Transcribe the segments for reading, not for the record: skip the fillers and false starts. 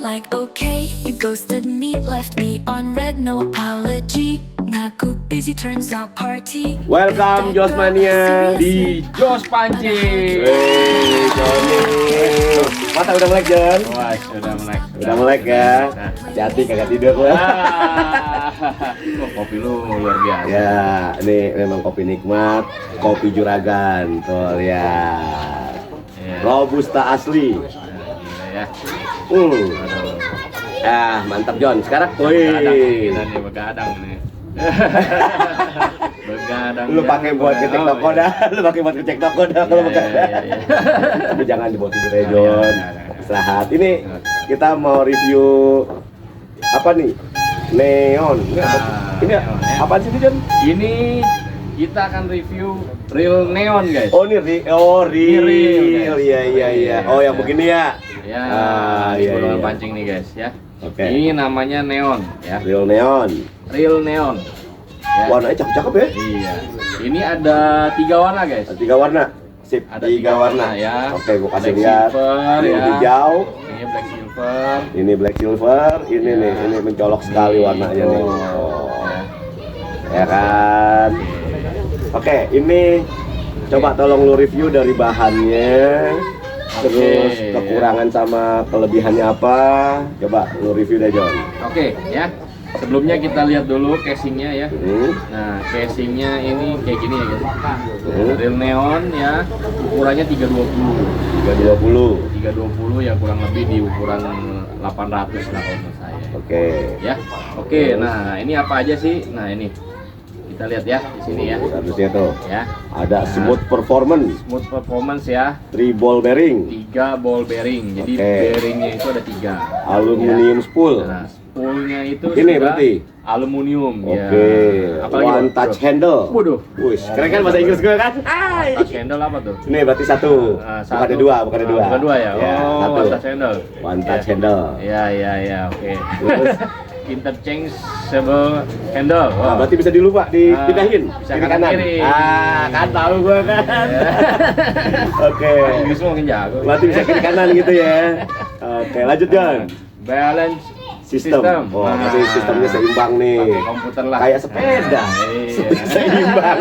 like okay. You ghosted me, left me on red, no apology. Ngaku busy, turns out party. Welcome Jos Mania di Jos Pancing. Wey, Joni. Mata udah melek, Jon? Wah, sudah melek. Udah melek ya. Hati-hati kagak tidur lo. Oh, kopi lu luar biasa. Ya, ini memang kopi nikmat, kopi juragan, tuh ya. Robusta asli. Gila ya. Ah, mantap Jon. Sekarang, Begadang wih. kita nih, begadang nih. Begadang. Lu pakai buat ngecek toko dah. Lu pakai buat ngecek toko dah kalau begadang. Tapi jangan dibawa tidur ya, Jon. Istirahat. Ini kita mau review apa nih? Neon. Ini apa sih, Jon? Ini kita akan review real neon, guys. Oh, ini real. Iya. Oh, yang begini ya. Ya, iya. pancing nih, guys ya. Oke. Ini namanya neon ya. Real neon. Real neon. Ya. Warnanya cakep-cakep ya. Iya. Ini ada 3 warna, guys. Ada 3 warna. Sip, Ada 3 warna ya. Oke, gua kasih Black lihat. silver, Ini ya. hijau, Ini black silver. ini black silver, ini Ya. nih, ini mencolok sekali warnanya nih. Ya. Ya kan. Oke, ini coba tolong lu review dari bahannya. Terus Oke, kekurangan sama kelebihannya apa? Coba lu review deh, Jon. Oke, ya. Sebelumnya kita lihat dulu casingnya ya. Nah, casingnya ini kayak gini ya, guys. Real neon ya, ukurannya 320. 320. 320 ya, kurang lebih di ukuran 800 lah kalau menurut saya. Oke. Ya. Oke, nah ini apa aja sih? Nah, ini. Kita lihat ya di sini ya. Harusnya tuh. Ya. Ada smooth performance, Smooth performance ya. 3 ball bearing, 3 ball bearing. Jadi Oke. bearingnya itu ada 3. aluminium spool. Nah, spoolnya itu Ini sudah berarti? aluminium ya. Oke. Apalagi One bro? touch handle. Waduh. Wih, keren kan bahasa Inggris gue kan? One touch handle apa tuh? Ini berarti satu. Bukan ada dua, bukan ada dua. Bukan dua ya. Ya, Oh, satu. one touch handle. One touch Ya. handle. Ya, oke. Terus, Interchangeable handle. nah, berarti bisa dipindahin, bisa kiri kanan kanan. kiri. Kan tahu gue kan. Oke. Inggris mungkin jago. Berarti bisa kiri kanan gitu ya. Oke, lanjut Jon. Balance Sistem. Oh, Nah, berarti sistemnya seimbang nih. pakai komputer lah. Kayak sepeda. Iya. Seimbang.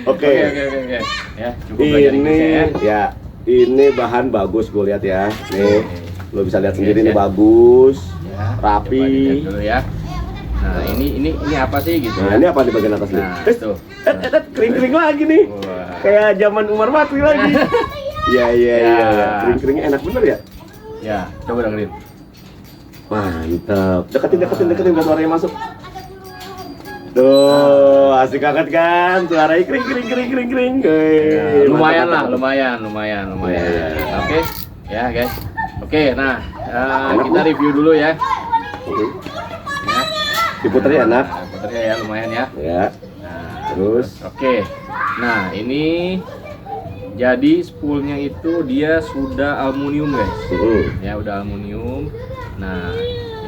Oke. Oke. Ya, cukup belajar Inggris Ini ya. ya, ini bahan bagus gue lihat ya. Nih, lo bisa lihat sendiri Yes, nih ya. bagus, Ya, rapi. coba dilihat dulu ya. Nah, ini apa sih gitu? Nah, ini apa di bagian atas nih? Nah, tuh. Kering-kering lagi nih. Wah. Kayak zaman Umar Bakri lagi. Iya. Ya. Kering-keringnya enak bener ya? Ya, coba dengerin. Mantap. Deketin biar suaranya masuk. Tuh, asik banget kan? Suaranya kering. Ya, lumayan Mantap, lah, mantap. lumayan. Ya. Oke, ya guys. Oke, nah Enak, kita Bu. review dulu ya. Oke. Ya. Diputerin enak. Nah, puternya ya lumayan ya. Ya. Nah, Terus. oke. Nah, ini jadi spoolnya itu dia sudah aluminium guys. Ya, udah aluminium. Nah,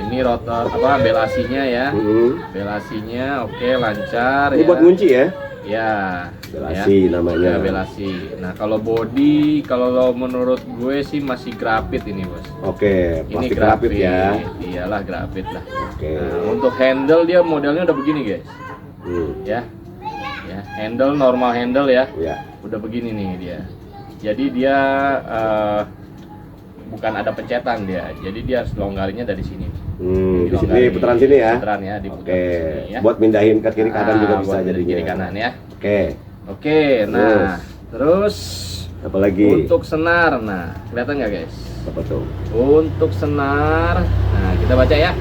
ini rotor apa belasinya ya. Belasinya oke lancar Ini ya. buat ngunci ya? Ya. Belasi namanya. Ya, belasi. Nah, kalau body kalau menurut gue sih masih grafit ini, Bos. Oke, Ini plastik grafit ya. Iyalah grafit lah. Oke. Nah, untuk handle dia modelnya udah begini, guys. Ya. Ya, handle normal handle ya. Ya. Udah begini nih dia. Jadi dia bukan ada pencetan dia. Jadi dia harus longgarinnya dari sini. Di sini putaran sini ya. Putaran ya, diputar Oke. ke sini ya. Buat mindahin ke kiri kanan juga bisa buat dari jadinya. kiri kanan ya. Oke. Oke, nah, terus Apa lagi? untuk senar, nah, kelihatan nggak guys? Apa tuh? Untuk senar, nah kita baca ya.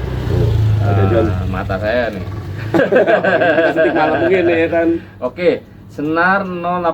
Ada Jon. Mata saya nih. Kita setik malam begini ya kan. Oke, senar 0,18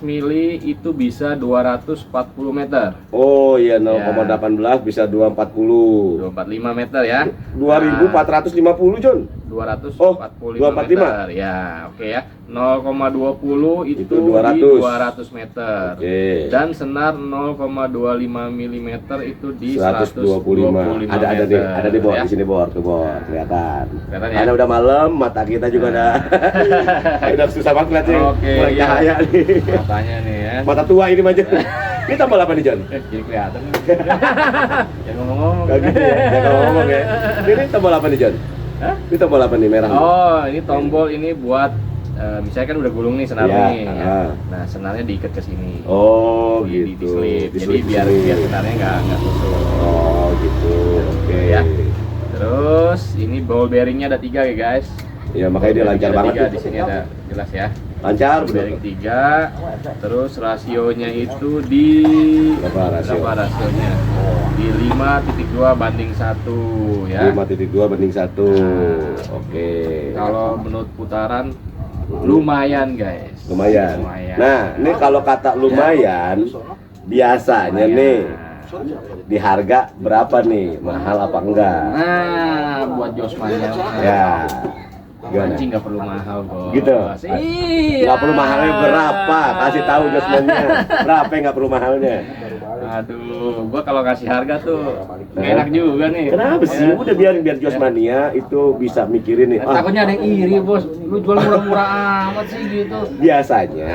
mili itu bisa 240 meter. Oh iya 0,18 bisa 240. 245 meter ya. 2450 Jon. 245 Oh, 245. meter. Ya, oke ya. 0,20 itu Itu 200. di 200 meter. Oke. Dan senar 0,25 mm itu di 125. 125 Ada meter, ada di bawah ya. di sini bor, tuh bor, kelihatan. Kelihatan ya? Karena udah malam, mata kita juga udah susah banget ngeliatnya. Oke, Kurang iya. cahaya nih. Matanya nih ya. Mata tua ini mah Jon. Ini tombol apa nih, John? Jadi kelihatan. Jangan ngomong-ngomong. Gak gitu ya, jangan ngomong ya. Ini tombol apa nih, John? Hah? Ini tombol apa nih, merah? Oh, ini tombol ini buat misalnya kan udah gulung nih senarnya Iya, nih. Ya. Nah, senarnya diikat ke sini. Oh, Di gitu. slip. Jadi Diselip biar di sini. senarnya nggak tusuk. Oh, gitu. Oke. Ya. Terus ini ball bearingnya ada 3 ya guys. Ya, makanya dia lancar Ada banget 3, tuh. di sini ada jelas ya. Lancar, Bearing 3. Terus rasionya itu di Berapa rasio? berapa rasionya? Di 5.2 banding 1 ya. 5.2 banding 1. Oke. Kalau menurut putaran lumayan guys. Lumayan. Nah, ini kalau kata lumayan, biasanya nih di harga berapa nih? Mahal apa enggak? Nah, buat Josmania Ya. Gimana? mancing nggak perlu mahal kok. Gitu. Iya. Nggak perlu mahalnya berapa? Kasih tahu Josmania. Berapa yang nggak perlu mahalnya? Aduh, gua kalau kasih harga tuh nggak enak juga nih. Kenapa sih? Ya. Udah biarin Josmania itu bisa mikirin nih. Takutnya ada yang iri bos, lu jual murah-murah amat sih gitu. Biasanya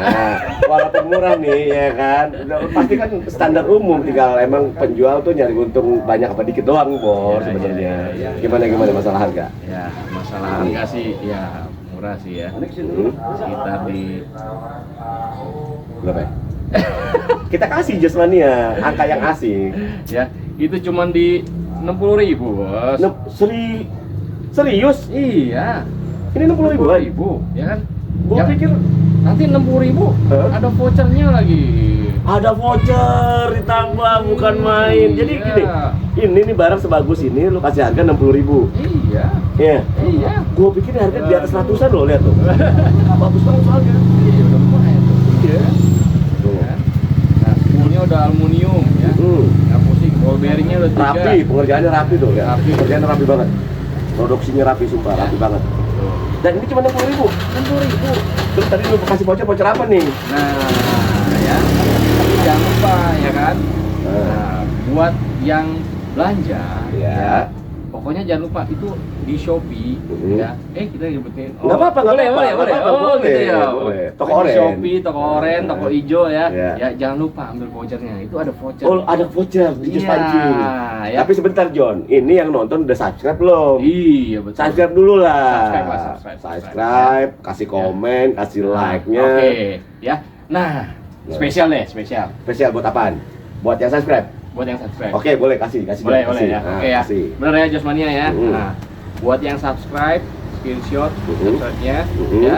walaupun murah nih ya kan, udah pasti kan standar umum, tinggal emang penjual tuh nyari untung banyak apa dikit doang bos Ya, sebenarnya. ya, ya, ya. Gimana masalah harga? Ya, masalah harga sih ya murah sih ya. Sekitar di Berapa ya? Kita kasih Josmania angka yang asik. ya, itu cuman di 60.000 bos. Serius? Iya. Ini 60.000 an? 60.000 ya kan? Gua Ya, pikir nanti 60.000 Hah? ada vouchernya lagi. ada voucher ditambah, bukan main. Jadi Iya. gini, ini nih barang sebagus ini lu kasih harga 60.000. Iya. Iya. Iya. Gua pikir harga di atas ratusan loh, lihat tuh. Bagus banget soalnya. Iya, udah lumayan tuh. Iya. Tuh. Ya. Nah, spoolnya udah aluminium ya. Nggak pusing, ball bearingnya udah 3. Rapi, pengerjaannya rapi tuh ya. Rapi. Pengerjaannya rapi banget. Produksinya rapi, sumpah rapi banget. Tuh. Dan ini cuma 60.000. 60.000. Terus tadi lu kasih voucher apa nih? Nah, ya. Tapi jangan lupa ya kan. Nah, buat yang belanja Ya. pokoknya jangan lupa itu di Shopee ya. Kita nyebutin. Nggak apa-apa, nggak boleh, apa-apa, boleh, nggak boleh. apa-apa, Oh, boleh, gitu ya. boleh. Toko Pokoknya oren. Shopee, toko oren, toko hijau ya. Ya. Ya, jangan lupa ambil vouchernya. Itu ada voucher. Oh, ada voucher di Jus Iya, Pancing. ya. Tapi sebentar John, ini yang nonton udah subscribe belum? Iya, betul. Subscribe dulu lah. Subscribe lah, subscribe. Kasih komen, kasih Nah, like-nya. Oke, ya. Nah, spesial deh, spesial. Spesial buat apaan? Buat yang subscribe. Buat yang subscribe. Oke, boleh kasih Boleh, John, boleh kasih. ya. Nah, Oke ya. kasih. Bener ya Josmania ya. Mm. Nah, buat yang subscribe, screenshot subscribe-nya ya.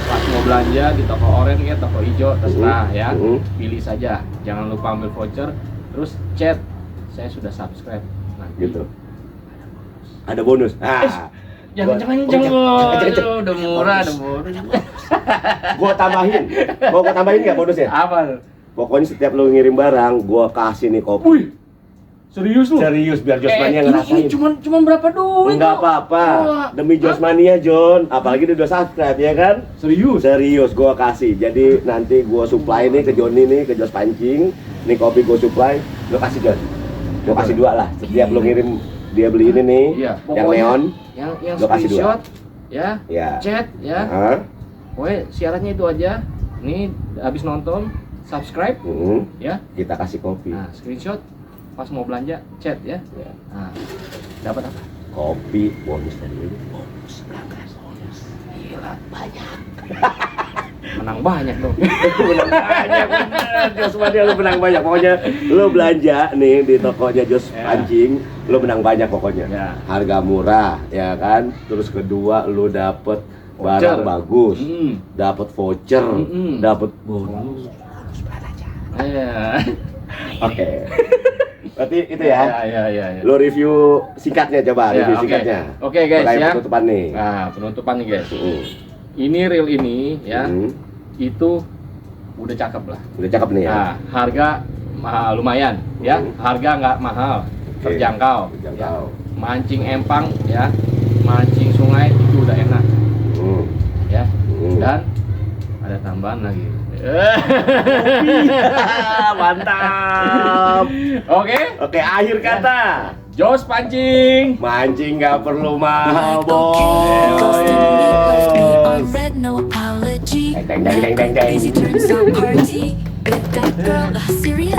Pas mau belanja di toko oranye ya, toko hijau terserah ya. Pilih saja. Jangan lupa ambil voucher, terus chat saya sudah subscribe. Nah, Gitu. Ada bonus. jangan Kenceng, kenceng. udah murah, udah murah. Gua tambahin. Mau gua tambahin nggak bonusnya? Apa? Pokoknya setiap lu ngirim barang, gua kasih nih kopi. Wih, serius lu? Serius biar Josmania ngerasain. Ini cuman berapa duit? Enggak tuh? apa-apa. Wah. Demi Josmania, John. Apalagi dia udah subscribe ya kan? Serius? Serius gua kasih. Jadi nanti gua supply nih ke Johnny nih, ke Jos Pancing. Nih kopi gua supply, lu kasih John. Gua kasih 2 lah. Setiap lu ngirim dia beli ini nih, Iya, yang pokoknya neon. yang Gua kasih 2. screenshot ya, Ya. chat ya. Hah? Pokoknya syaratnya itu aja. Nih habis nonton, subscribe ya. Kita kasih kopi. Nah, screenshot pas mau belanja, chat ya. Ya. Nah, dapat apa? Kopi bonus dari lu. Bonus bonus. Gila banyak. Menang banyak dong. Menang banyak bener. Josmania lu menang banyak. Pokoknya lu belanja nih di tokonya Jos Ya. Pancing, lu menang banyak pokoknya. Ya. Harga murah ya kan. Terus kedua lu dapet Voucher. barang bagus. Dapet voucher, dapet bonus. Iya. Oke. Berarti itu ya. Ya. Lu review singkatnya coba, Ya, review oke. singkatnya. Oke, guys, Terkait ya. penutupan nih. Nah, penutupan nih guys. Mm. Ini reel ini ya, Mm. itu udah cakep lah. Udah cakep nih ya. Nah, harga lumayan ya, harga nggak mahal, Oke. terjangkau. Terjangkau. Ya. Mancing empang ya, mancing sungai itu udah enak Mm. ya. Mm. Dan ada tambahan lagi. Mantap. Oke, Oke, akhir kata. Jos pancing. Mancing nggak perlu mahal, Ghost and me left me on bos. red, no apology. Deng, deng, deng, deng, deng. Easy turns on party. Good That girl, serious.